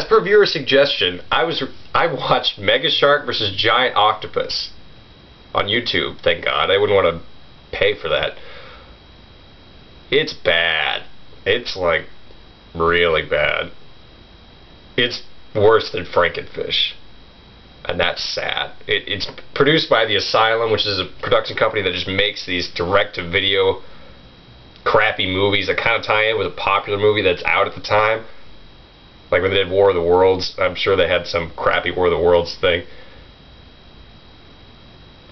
As per viewer suggestion, I watched Mega Shark versus Giant Octopus on YouTube. Thank God. I wouldn't want to pay for that. It's bad. It's like really bad. It's worse than Frankenfish. And that's sad. It's produced by The Asylum, which is a production company that just makes these direct-to-video crappy movies that kind of tie in with a popular movie that's out at the time. Like when they did War of the Worlds, I'm sure they had some crappy War of the Worlds thing.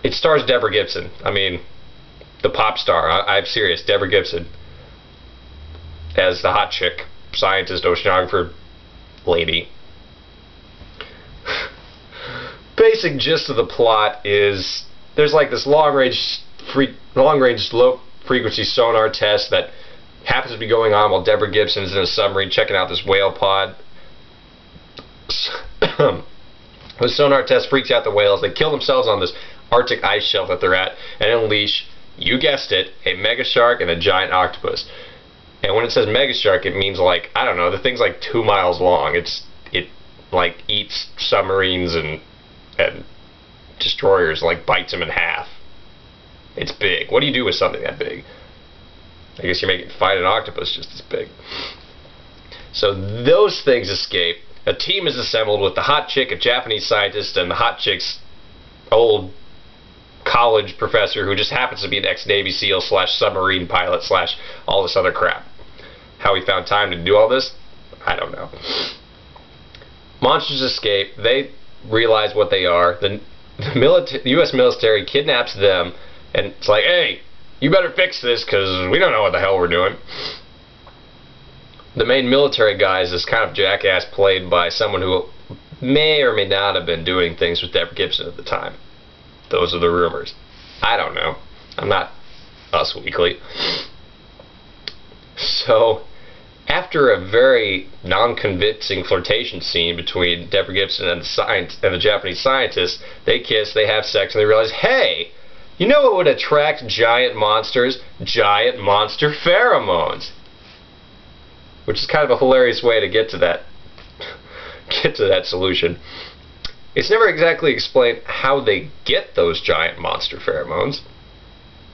It stars Deborah Gibson. I mean, the pop star. I'm serious. Deborah Gibson as the hot chick, scientist, oceanographer, lady. Basic gist of the plot is there's like this long-range low-frequency sonar test that happens to be going on while Deborah Gibson's in a submarine checking out this whale pod. The sonar test freaks out the whales. They kill themselves on this Arctic ice shelf that they're at and unleash, you guessed it, a mega shark and a giant octopus. And when it says mega shark, it means like, I don't know, the thing's like 2 miles long. It like eats submarines and destroyers, like bites them in half. It's big. What do you do with something that big? I guess you make it fight an octopus just as big. So those things escape. A team is assembled with the hot chick, a Japanese scientist, and the hot chick's old college professor who just happens to be an ex-Navy SEAL / submarine pilot / all this other crap. How he found time to do all this, I don't know. Monsters escape. They realize what they are. The U.S. military kidnaps them, and it's like, hey, you better fix this because we don't know what the hell we're doing. The main military guy is this kind of jackass played by someone who may or may not have been doing things with Deborah Gibson at the time. Those are the rumors. I don't know. I'm not Us Weekly. So, after a very non-convincing flirtation scene between Deborah Gibson and the Japanese scientist, they kiss, they have sex, and they realize, hey, you know what would attract giant monsters? Giant monster pheromones. Which is kind of a hilarious way to get to that solution. It's never exactly explained how they get those giant monster pheromones.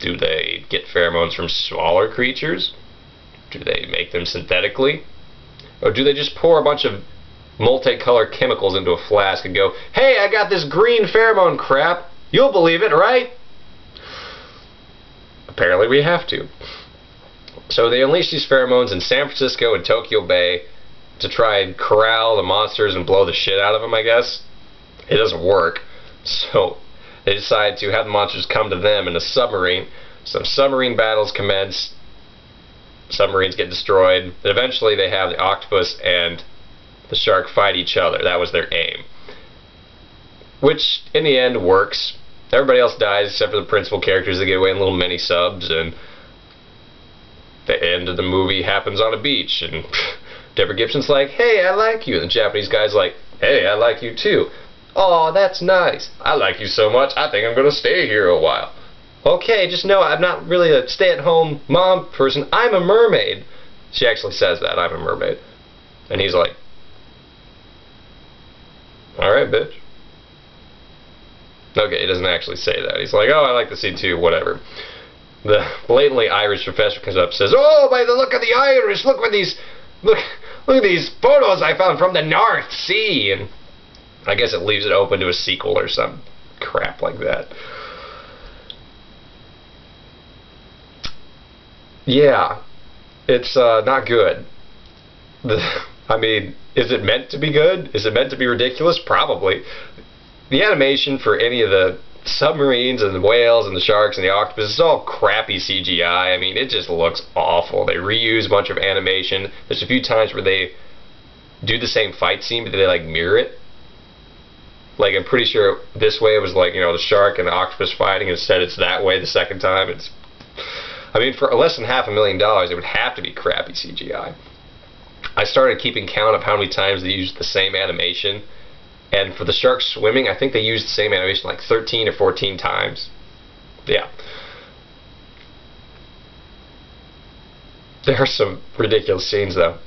Do they get pheromones from smaller creatures? Do they make them synthetically? Or do they just pour a bunch of multicolored chemicals into a flask and go, hey, I got this green pheromone crap. You'll believe it, right? Apparently we have to. So they unleash these pheromones in San Francisco and Tokyo Bay to try and corral the monsters and blow the shit out of them, I guess. It doesn't work. So they decide to have the monsters come to them in a submarine. Some submarine battles commence. Submarines get destroyed. And eventually they have the octopus and the shark fight each other. That was their aim. Which, in the end, works. Everybody else dies except for the principal characters. They get away in little mini-subs, and the end of the movie happens on a beach, and Deborah Gibson's like, hey, I like you. And the Japanese guy's like, hey, I like you too. Oh, that's nice. I like you so much, I think I'm going to stay here a while. Okay, just know I'm not really a stay-at-home mom person. I'm a mermaid. She actually says that, I'm a mermaid. And he's like, alright, bitch. Okay, he doesn't actually say that. He's like, oh, I like the sea too, whatever. The blatantly Irish professor comes up and says, oh, by the look of the Irish, look at these photos I found from the North Sea. And I guess it leaves it open to a sequel or some crap like that. Yeah, it's not good. I mean, is it meant to be good? Is it meant to be ridiculous? Probably. The animation for any of the submarines and the whales and the sharks and the octopus is all crappy CGI. I mean, it just looks awful. They reuse a bunch of animation. There's a few times where they do the same fight scene, but they like mirror it. Like, I'm pretty sure this way it was like, you know, the shark and the octopus fighting. Instead, it's that way the second time. It's, I mean, for less than $500,000, it would have to be crappy CGI. I started keeping count of how many times they used the same animation. And for the shark swimming, I think they used the same animation like 13 or 14 times. Yeah. There are some ridiculous scenes, though.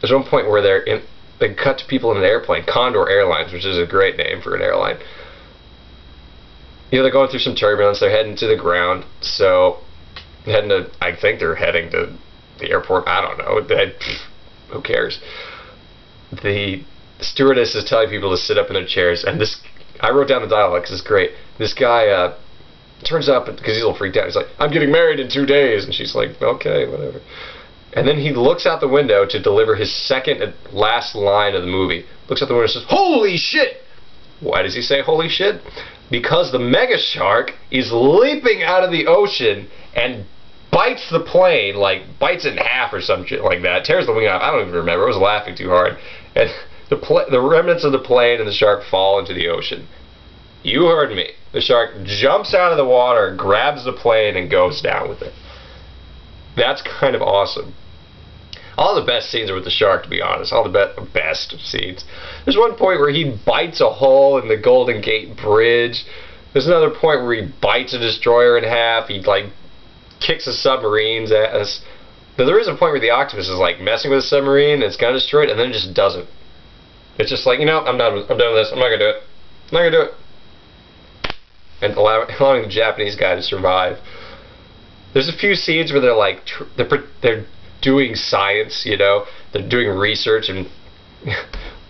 There's one point where they're they cut to people in an airplane, Condor Airlines, which is a great name for an airline. You know, they're going through some turbulence. They're heading to the ground. So, I think they're heading to the airport. I don't know. Who cares? The stewardess is telling people to sit up in their chairs, and I wrote down the dialogue because it's great. This guy turns up because he's a little freaked out. He's like, "I'm getting married in 2 days," and she's like, "Okay, whatever." And then he looks out the window to deliver his second and last line of the movie. Looks out the window and says, "Holy shit!" Why does he say "holy shit"? Because the mega shark is leaping out of the ocean and bites the plane, like bites it in half or some shit like that. Tears the wing off. I don't even remember. I was laughing too hard. And the remnants of the plane and the shark fall into the ocean. You heard me. The shark jumps out of the water, grabs the plane, and goes down with it. That's kind of awesome. All the best scenes are with the shark, to be honest. All the best scenes. There's one point where he bites a hole in the Golden Gate Bridge. There's another point where he bites a destroyer in half. He, like, kicks the submarines at us. There is a point where the octopus is, like, messing with a submarine and it's going to destroy it, and then it just doesn't. It's just like, you know, I'm done with this. I'm not going to do it. I'm not going to do it. And allowing the Japanese guy to survive. There's a few scenes where they're like, they're doing science, you know, they're doing research and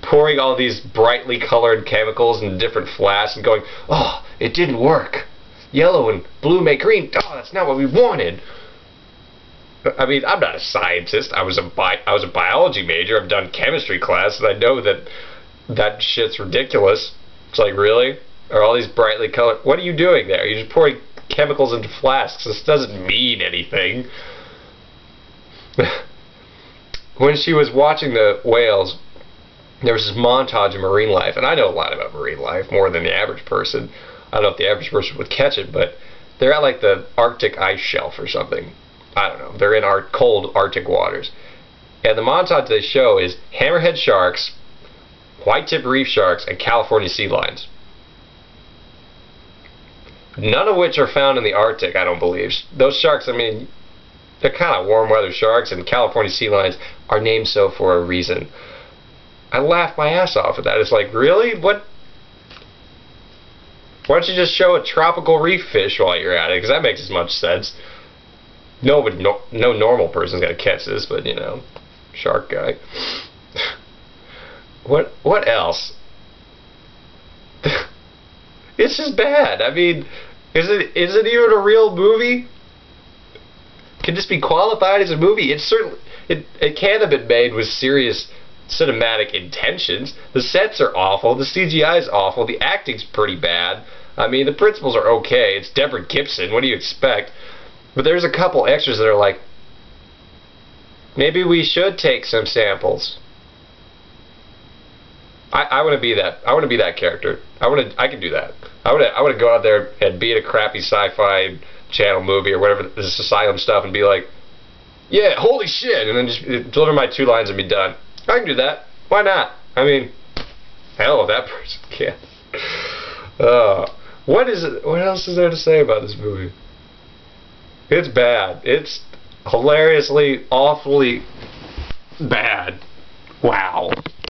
pouring all these brightly colored chemicals in different flasks and going, "Oh, it didn't work. Yellow and blue make green. Oh, that's not what we wanted." I mean, I'm not a scientist. I was a biology major. I've done chemistry class, and I know that shit's ridiculous. It's like, really? Are all these brightly colored? What are you doing there? You're just pouring chemicals into flasks. This doesn't mean anything. When she was watching the whales, there was this montage of marine life, and I know a lot about marine life, more than the average person. I don't know if the average person would catch it, but they're at like the Arctic ice shelf or something. I don't know. They're in our cold Arctic waters. And the montage they show is hammerhead sharks, white-tip reef sharks, and California sea lions. None of which are found in the Arctic, I don't believe. Those sharks, I mean, they're kind of warm weather sharks, and California sea lions are named so for a reason. I laughed my ass off at that. It's like, really? What? Why don't you just show a tropical reef fish while you're at it? Because that makes as much sense. No normal person's gonna catch this, but you know, shark guy. What else? It's just bad. I mean, is it even a real movie? Can this be qualified as a movie? It can have been made with serious cinematic intentions. The sets are awful. The CGI is awful. The acting's pretty bad. I mean, the principals are okay. It's Deborah Gibson. What do you expect? But there's a couple extras that are like, maybe we should take some samples. I want to be that. I want to be that character. I can do that. I want to go out there and be in a crappy sci-fi channel movie or whatever, this asylum stuff, and be like, yeah, holy shit, and then just deliver my 2 lines and be done. I can do that. Why not? I mean, hell, if that person can. What else is there to say about this movie? It's bad. It's hilariously, awfully bad. Wow.